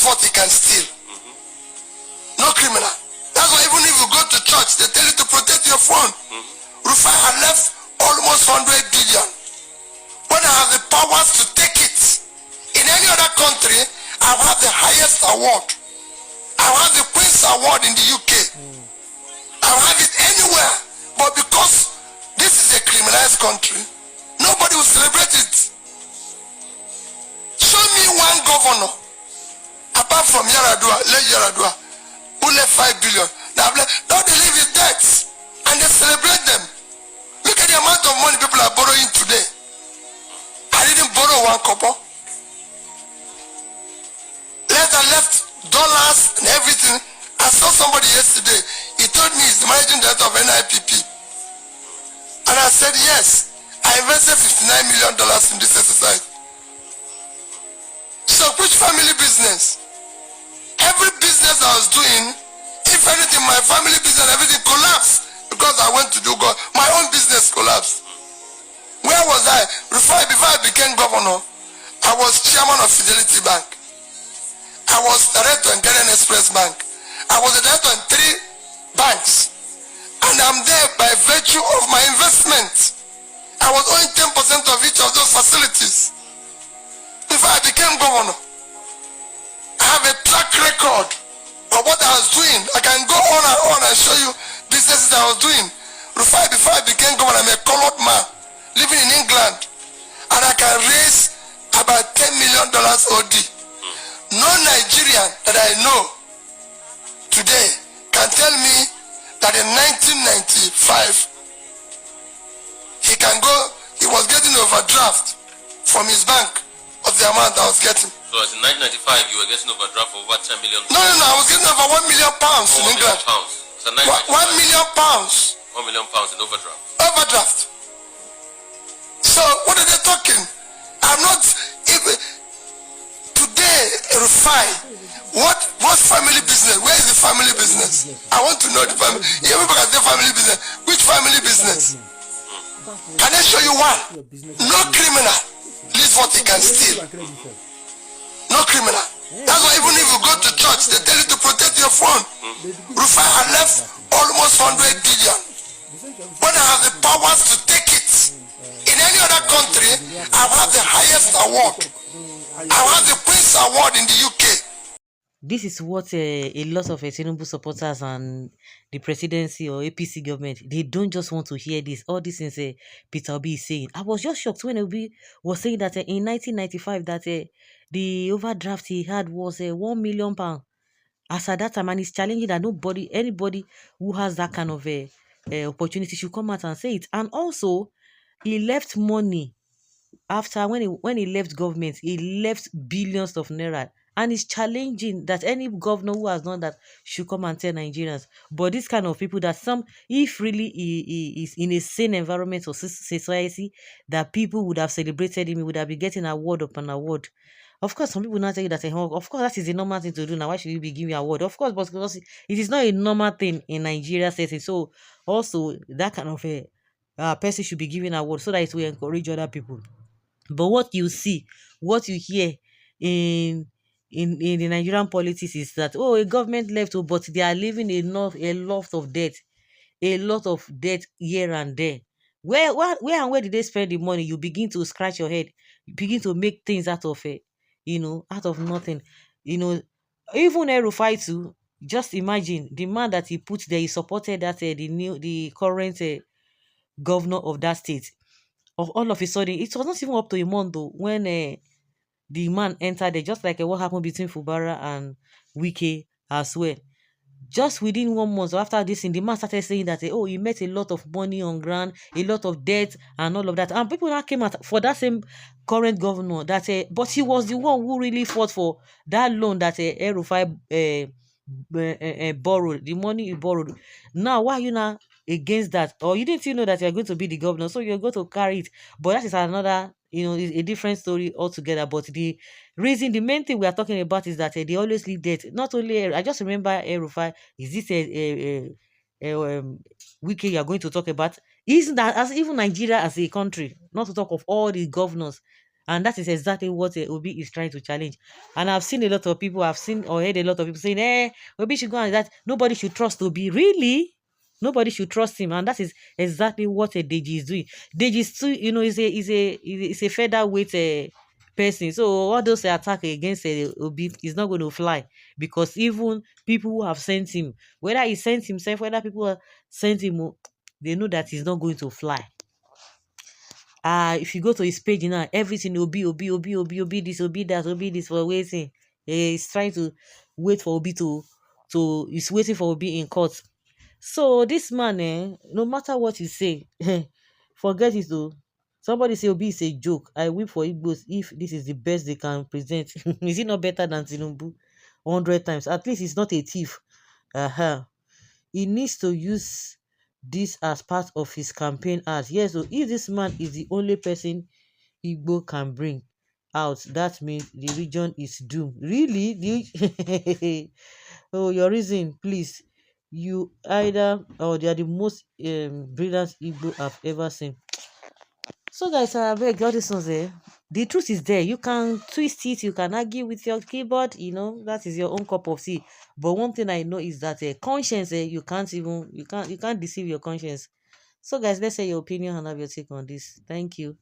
what he can steal. No criminal. That's why even if you go to church, they tell you to protect your phone. Rufai had left almost 100 billion. When I have the powers to take it, in any other country, I have the highest award. I have the Queen's Award in the UK. I have it anywhere. But because this is a criminalized country, nobody will celebrate it. Show me one governor, apart from Yaradua, who left 5 billion. Now they leave his debts and they celebrate them. Look at the amount of money people are borrowing today. I didn't borrow one couple. Left dollars and everything. I saw somebody yesterday. He told me he's the managing director of NIPP. And I said, yes, I invested $59 million in this exercise. So which family business? Every business I was doing, if anything, my family business, everything collapsed because I went to do God. My own business collapsed. Where was I? Before I became governor, I was chairman of Fidelity Bank. I was director in Ghana Express Bank. I was a director in 3 banks. And I'm there by virtue of my investment. I was owing 10% of each of those facilities. Before I became governor, I have a track record of what I was doing. I can go on and show you businesses I was doing. Before I became governor, I'm a colored man living in England. And I can raise about $10 million OD. No Nigerian that I know today can tell me that in 1995 he was getting overdraft from his bank of the amount I was getting. So as in 1995 you were getting overdraft for over 10 million? No, I was getting over £1 million in England. So £1 million. £1 million in overdraft. Overdraft. So what are they talking? I'm not even today. Rufai, what family business? Where is the family business? I want to know the family. Everybody can say family business. Which family business? Can I show you one? No criminal leaves what he can steal. No criminal. That's why even if you go to church, they tell you to protect your phone. Rufai had left almost 100 billion. When I have the powers to take it, in any other country, I have the highest award. I have the Queen's Award in the UK. This is what a lot of Tinubu supporters and the presidency or APC government, they don't just want to hear this. All this things Peter Obi is saying. I was just shocked when Obi was saying that in 1995 that the overdraft he had was £1 million. As at that time, and he's challenging that anybody who has that kind of opportunity should come out and say it. And also, he left money after when he left government, he left billions of naira. And he's challenging that any governor who has done that should come and tell Nigerians. But this kind of people that if really he is in a sane environment or society, that people would have celebrated him, he would have been getting award upon award. Of course, some people now tell you that, of course, that is a normal thing to do. Now, why should you be giving award? Of course, but because it is not a normal thing in Nigeria setting. So, also, that kind of a person should be giving award so that it will encourage other people. But what you see, what you hear in the Nigerian politics is that, a government left, but they are leaving a lot of debt here and there. Where did they spend the money? You begin to scratch your head. You begin to make things out of out of nothing. Even Rufai too. Just imagine the man that he put there. He supported that the current governor of that state. Of all of a sudden, it was not even up to a month though when the man entered there, just like what happened between Fubara and Wike as well. Just within 1 month after this thing, the man started saying that he met a lot of money on ground, a lot of debt and all of that. And people now came out for that same current governor that but he was the one who really fought for that loan that Rufai borrowed, the money he borrowed. Now, why are you now against that? Or you didn't know that you're going to be the governor, so you're going to carry it? But that is another, a different story altogether. But the main thing we are talking about is that they always leave debt. Not only, I just remember Rufai, is this Wiki you are going to talk about? Isn't that as even Nigeria as a country, not to talk of all the governors And that is exactly what Obi is trying to challenge. And I've seen a lot of people, I've seen or heard a lot of people saying, Obi should go, and that nobody should trust Obi. Really? Nobody should trust him, and that is exactly what Deji is doing. Deji is too, is a featherweight person. So all those attack against Obi is not going to fly, because even people who have sent him, whether he sent himself, whether people have sent him, they know that he's not going to fly. If you go to his page now, everything Obi this, Obi this for waiting. He's trying to wait for Obi to he's waiting for Obi in court. So this man, no matter what you say, forget it though. Somebody say Obi is a joke. I weep for Igbos if this is the best they can present. Is it not better than Tinubu? 100 times. At least he's not a thief. Uh-huh. He needs to use this as part of his campaign ads. Yes, so if this man is the only person Igbo can bring out, that means the region is doomed. Really? Oh, your reason, please. You either or they are the most brilliant Igbo I've ever seen. So guys, I beg all these ones there. The truth is there. You can twist it, you can argue with your keyboard, that is your own cup of tea. But one thing I know is that conscience, you can't deceive your conscience. So guys, let's say your opinion and have your take on this. Thank you.